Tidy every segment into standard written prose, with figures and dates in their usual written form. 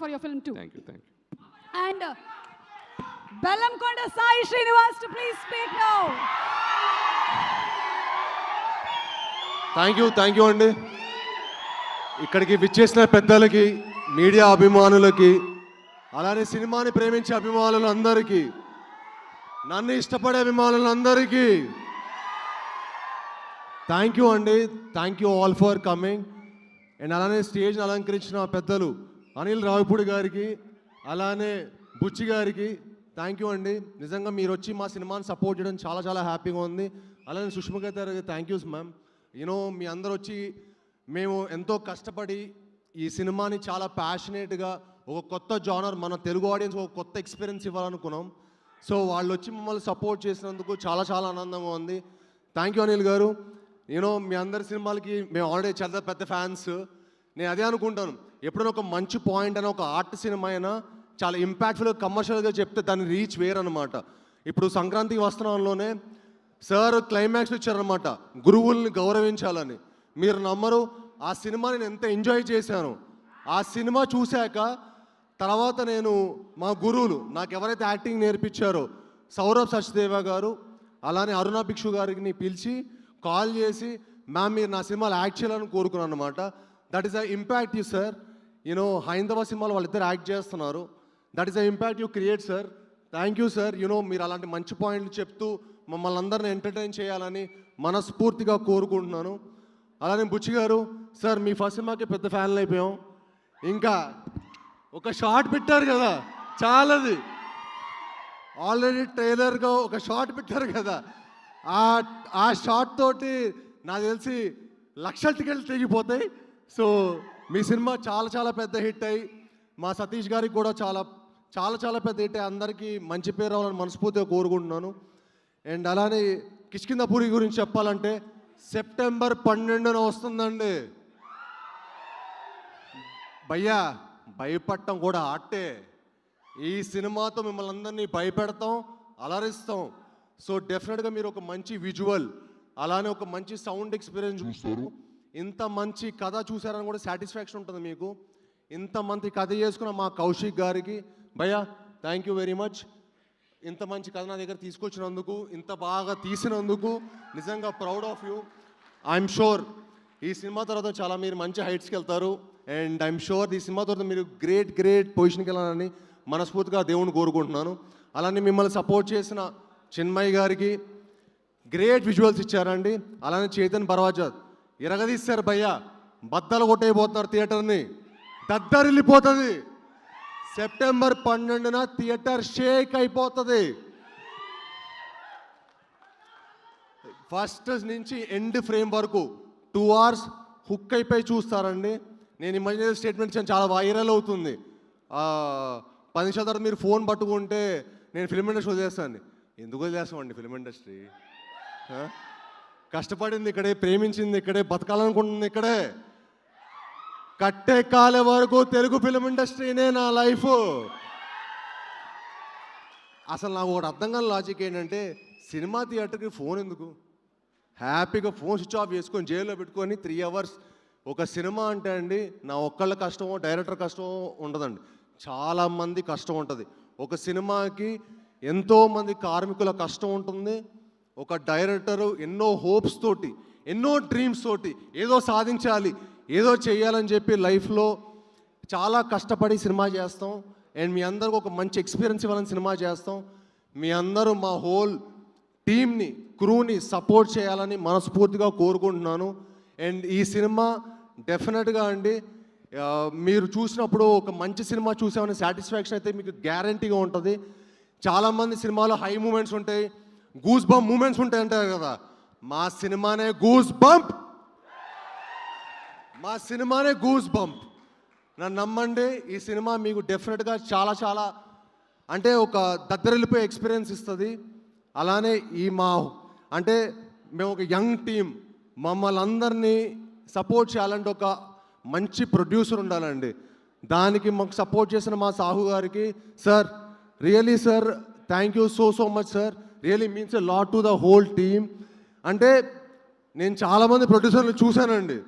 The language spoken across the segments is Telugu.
for your film too. Thank you. And Bellamkonda Sai Srinivas to please speak now. Thank you అండి. ఇక్కడికి విచ్చేసిన పెద్దలకి, మీడియా అభిమానులకి, అలానే సినిమాని ప్రేమించే అభిమానులందరికీ, నన్ను ఇష్టపడే అభిమానులందరికీ థ్యాంక్ యూ అండి. Thank you all for coming. And అలానే స్టేజ్ని అలంకరించిన పెద్దలు అనిల్ రావిపూడి గారికి, అలానే బుచ్చి గారికి థ్యాంక్ యూ అండి. నిజంగా మీరు వచ్చి మా సినిమాని సపోర్ట్ చేయడం చాలా హ్యాపీగా ఉంది. అలానే సుష్మా గారికి థ్యాంక్ యూస్ మ్యామ్. మీ అందరూ వచ్చి మేము ఎంతో కష్టపడి ఈ సినిమాని చాలా ప్యాషనేట్గా ఒక కొత్త జానర్, మన తెలుగు ఆడియన్స్ ఒక కొత్త ఎక్స్పీరియన్స్ ఇవ్వాలనుకున్నాం. సో వాళ్ళు వచ్చి మమ్మల్ని సపోర్ట్ చేసినందుకు చాలా ఆనందంగా ఉంది. థ్యాంక్ యూ అనిల్ గారు. మీ అందరి సినిమాలకి మేము ఆల్రెడీ చాలా పెద్ద ఫ్యాన్స్. నేను అదే అనుకుంటాను, ఎప్పుడైనా ఒక మంచి పాయింట్ అయినా, ఒక ఆర్ట్ సినిమా అయినా చాలా ఇంపాక్ట్ఫుల్గా కమర్షియల్గా చెప్తే దాని రీచ్ వేరనమాట. ఇప్పుడు సంక్రాంతికి వస్త్రంలోనే సార్ క్లైమాక్స్ ఇచ్చారనమాట, గురువుల్ని గౌరవించాలని. మీరు నమ్మరు, ఆ సినిమా నేను ఎంత ఎంజాయ్ చేశాను. ఆ సినిమా చూశాక తర్వాత నేను మా గురువులు నాకు ఎవరైతే యాక్టింగ్ నేర్పించారో సౌరభ్ సచ్దేవ గారు, అలానే అరుణ భిక్షు గారిని పిలిచి కాల్ చేసి, మ్యామ్ మీరు నా సినిమాలో యాక్ట్ చేయాలని కోరుకున్నాను అనమాట. That is the impact you sir. హైందవ సినిమాలో వాళ్ళిద్దరు యాక్ట్ చేస్తున్నారు. That is the impact you create sir. Thank you sir. మీరు అలాంటి మంచి పాయింట్లు చెప్తూ మమ్మల్ని అందరిని ఎంటర్టైన్ చేయాలని మనస్ఫూర్తిగా కోరుకుంటున్నాను. అలానే బుచ్చి గారు సార్, మీ ఫస్ట్ సినిమాకి పెద్ద ఫ్యాన్లు అయిపోయాం. ఇంకా ఒక షార్ట్ పెట్టారు కదా, చాలాది ఆల్రెడీ ట్రైలర్గా ఒక షార్ట్ పెట్టారు కదా, ఆ షార్ట్ తోటి నాకు తెలిసి లక్షల టికెట్లు తెగిపోతాయి. సో మీ సినిమా చాలా పెద్ద హిట్ అయ్యి, మా సతీష్ గారికి కూడా చాలా పెద్ద హిట్ అయ్యి అందరికీ మంచి పేరు రావాలని మనస్ఫూర్తిగా కోరుకుంటున్నాను. అండ్ అలానే కిష్కింధపురి గురించి చెప్పాలంటే సెప్టెంబర్ 12న వస్తుందండి. భయ్యా భయపడటం కూడా ఆర్టే. ఈ సినిమాతో మిమ్మల్ని అందరినీ భయపెడతాం, అలరిస్తాం. సో డెఫినెట్గా మీరు ఒక మంచి విజువల్, అలానే ఒక మంచి సౌండ్ ఎక్స్పీరియన్స్ చూస్తారు. ఇంత మంచి కథ చూసారని కూడా సాటిస్ఫాక్షన్ ఉంటుంది మీకు. ఇంత మంచి కథ చేసుకున్న మా కౌశిక్ గారికి భయ్యా థ్యాంక్ యూ వెరీ మచ్. ఇంత మంచి కథ నా దగ్గర తీసుకొచ్చినందుకు, ఇంత బాగా తీసినందుకు నిజంగా proud of you. I'm sure ఈ సినిమా తర్వాత మీరు మంచి హైట్స్కి వెళ్తారు. అండ్ ఐఎమ్ షూర్ ఈ సినిమా తర్వాత మీరు గ్రేట్ పొజిషన్కి వెళ్ళాలని మనస్ఫూర్తిగా దేవుని కోరుకుంటున్నాను. అలానే మిమ్మల్ని సపోర్ట్ చేసిన చిన్మయ్య గారికి గ్రేట్ విజువల్స్ ఇచ్చారండి. అలానే చైతన్ బర్వాజాద్ ఇరగదీస్తారు భయ్యా, బద్దలు కొట్టేయబోతున్నారు థియేటర్ని, దద్దరిల్లిపోతుంది. సెప్టెంబర్ 12న థియేటర్ షేక్ అయిపోతుంది. ఫస్ట్ నుంచి ఎండ్ ఫ్రేమ్ వరకు 2 hours హుక్ అయిపోయి చూస్తారండి. నేను ఈ మధ్య స్టేట్మెంట్ చాలా వైరల్ అవుతుంది. 10 నిమిషాల తర్వాత మీరు ఫోన్ పట్టుకుంటే నేను ఫిల్మ్ ఇండస్ట్రీ వదిలేస్తాను. ఎందుకు వదిలేస్తామండి? ఫిల్మ్ ఇండస్ట్రీ కష్టపడింది ఇక్కడే, ప్రేమించింది ఇక్కడే, బతకాలనుకుంటుంది ఇక్కడే. కట్టే కాలే వరకు తెలుగు ఫిల్మ్ ఇండస్ట్రీనే నా లైఫ్. అసలు నాకు ఒకటి అర్థం కాని లాజిక్ ఏంటంటే, సినిమా థియేటర్కి ఫోన్ ఎందుకు? హ్యాపీగా ఫోన్ స్విచ్ ఆఫ్ చేసుకొని జైల్లో పెట్టుకొని 3 hours ఒక సినిమా అంటే అండి, నా ఒక్కళ్ళ కష్టమో డైరెక్టర్ కష్టమో ఉండదండి, చాలామంది కష్టం ఉంటుంది. ఒక సినిమాకి ఎంతోమంది కార్మికుల కష్టం ఉంటుంది. ఒక డైరెక్టరు ఎన్నో హోప్స్ తోటి, ఎన్నో డ్రీమ్స్ తోటి ఏదో సాధించాలి, ఏదో చేయాలని చెప్పి లైఫ్లో చాలా కష్టపడి సినిమా చేస్తాం. అండ్ మీ అందరికి ఒక మంచి ఎక్స్పీరియన్స్ ఇవ్వాలని సినిమా చేస్తాం. మీ అందరూ మా హోల్ టీమ్ని, క్రూని సపోర్ట్ చేయాలని మనస్ఫూర్తిగా కోరుకుంటున్నాను. అండ్ ఈ సినిమా డెఫినెట్గా అండి, మీరు చూసినప్పుడు ఒక మంచి సినిమా చూసామనే సాటిస్ఫాక్షన్ అయితే మీకు గ్యారంటీగా ఉంటుంది. చాలామంది సినిమాలో హై మూమెంట్స్ ఉంటాయి, గూస్ బంప్ మూమెంట్స్ ఉంటాయి అంటారు కదా, మా సినిమానే గూస్ బంప్. మా సినిమానే గూస్ బంప్. నన్ను నమ్మండి, ఈ సినిమా మీకు డెఫినెట్గా చాలా అంటే ఒక దగ్గరెళ్ళిపోయే ఎక్స్పీరియన్స్ ఇస్తుంది. అలానే అంటే మేము ఒక యంగ్ టీం, మమ్మల్ని అందరినీ సపోర్ట్ చేయాలంటే ఒక మంచి ప్రొడ్యూసర్ ఉండాలండి. దానికి మాకు సపోర్ట్ చేసిన మా సాహు గారికి sir, really sir thank you so much sir. Really means a lot to the whole team. అంటే నేను చాలామంది ప్రొడ్యూసర్లు చూశానండి,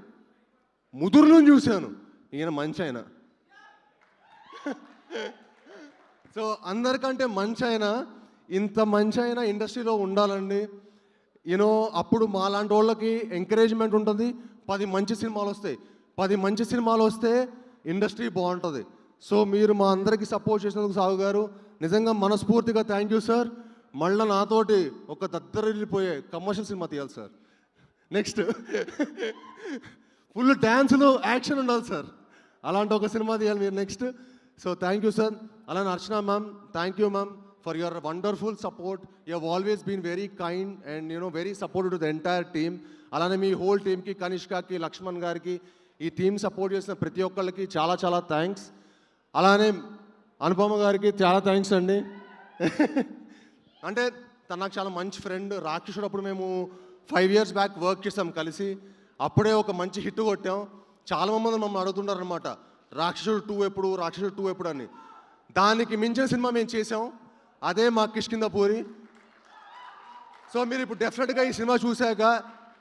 ముదురులను చూశాను, ఈయన మంచి ఆయన. సో అందరికంటే మంచి అయినా ఇంత మంచి అయినా ఇండస్ట్రీలో ఉండాలండి. యూనో అప్పుడు మా లాంటి వాళ్ళకి ఎంకరేజ్మెంట్ ఉంటుంది. 10 మంచి సినిమాలు వస్తాయి. 10 మంచి సినిమాలు వస్తే ఇండస్ట్రీ బాగుంటుంది. సో మీరు మా అందరికీ సపోర్ట్ చేసినందుకు సాగు గారు నిజంగా మనస్ఫూర్తిగా థ్యాంక్ యూ సార్. మళ్ళీ నాతోటి ఒక దద్దరిల్లిపోయే కమర్షియల్ సినిమా తీయాలి సార్. నెక్స్ట్ ఫుల్ డ్యాన్సులు యాక్షన్ ఉండాలి సార్. అలాంటి ఒక సినిమా తీయాలి మీరు next. So thank you sir. అలానే Archana ma'am, thank you ma'am for your wonderful support. You have always been very kind and very supportive to the entire team. అలానే మీ హోల్ టీమ్కి, కనిష్కకి, లక్ష్మణ్ గారికి, ఈ టీం సపోర్ట్ చేసిన ప్రతి ఒక్కళ్ళకి చాలా చాలా థ్యాంక్స్. అలానే అనుపమ గారికి చాలా థ్యాంక్స్ అండి. అంటే తను నాకు చాలా మంచి ఫ్రెండ్. రాక్షసుడు అప్పుడు మేము 5 years బ్యాక్ వర్క్ చేసాం కలిసి. అప్పుడే ఒక మంచి హిట్ కొట్టాం. చాలా మంది మమ్మల్ని అడుగుతున్నారు అనమాట, రాక్షసుడు 2 ఎప్పుడు, రాక్షసుడు 2 ఎప్పుడు అని. దానికి మించిన సినిమా మేము చేసాం, అదే మా కిష్కింధపూరి. సో మీరు ఇప్పుడు డెఫినెట్గా ఈ సినిమా చూశాక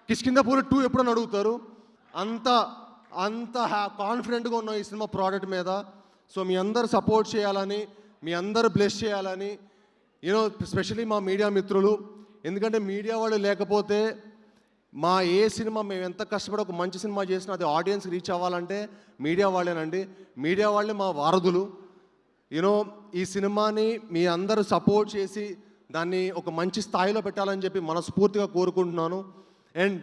కిష్కింధపూరి 2 ఎప్పుడు అని అడుగుతారు. అంత అంత కాన్ఫిడెంట్గా ఉన్నాం ఈ సినిమా ప్రోడక్ట్ మీద. సో మీ అందరు సపోర్ట్ చేయాలని, మీ అందరు బ్లెస్ చేయాలని, స్పెషలీ మా మీడియా మిత్రులు. ఎందుకంటే మీడియా వాళ్ళు లేకపోతే మా ఏ సినిమా మేము ఎంత కష్టపడి ఒక మంచి సినిమా చేసినా అది ఆడియన్స్ రీచ్ అవ్వాలంటే మీడియా వాళ్ళేనండి. మీడియా వాళ్ళే మా వారధులు. ఈ సినిమాని మీ అందరూ సపోర్ట్ చేసి దాన్ని ఒక మంచి స్థాయిలో పెట్టాలని చెప్పి మనస్ఫూర్తిగా కోరుకుంటున్నాను. అండ్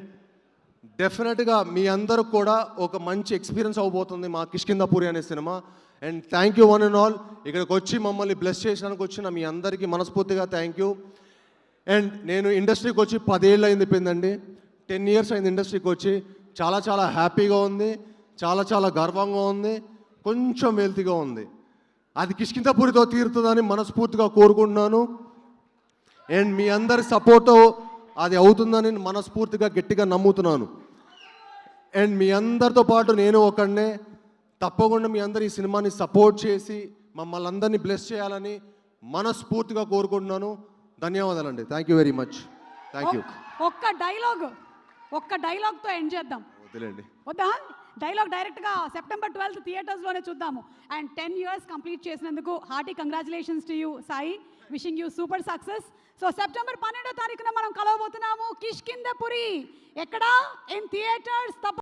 డెఫినెట్గా మీ అందరూ కూడా ఒక మంచి ఎక్స్పీరియన్స్ అవబోతుంది మా కిష్కింధపూరి అనే cinema. And thank you one and all. ఇక్కడికి వచ్చి మమ్మల్ని బ్లెస్ చేసినందుకు వచ్చిన మీ అందరికీ మనస్ఫూర్తిగా థ్యాంక్ యూ. అండ్ నేను ఇండస్ట్రీకి వచ్చి 10 ఏళ్ళు అయిపోయిందండి. 10 years అయింది ఇండస్ట్రీకి వచ్చి. చాలా చాలా హ్యాపీగా ఉంది, చాలా చాలా గర్వంగా ఉంది, కొంచెం వెల్తీగా ఉంది. అది కిష్కింధపూరితో తీరుతుందని మనస్ఫూర్తిగా కోరుకుంటున్నాను. అండ్ మీ అందరి సపోర్టు అది అవుతుందని మనస్ఫూర్తిగా గట్టిగా నమ్ముతున్నాను. అండ్ మీ అందరితో పాటు నేను ఒకనే తప్పకుండా మీ అందరు ఈ సినిమాని సపోర్ట్ చేసి మమ్మల్ని అందరినీ బ్లెస్ చేయాలని మనస్ఫూర్తిగా కోరుకుంటున్నాను. ధన్యవాదాలండి. Thank you very much. Thank you. ఒక్క డైలాగ్తో ఎండ్ చేద్దాం. వదిలేండి. వద్దా? డైలాగ్ డైరెక్ట్గా September 12th థియేటర్స్లోనే చూద్దాము. అండ్ 10 years కంప్లీట్ చేసినందుకు hearty congratulations to you Sai. Wishing you super success. So September 12వ తారీఖున మనం కలవబోతున్నాము కిష్కింధపురి. ఎక్కడ? In theatres.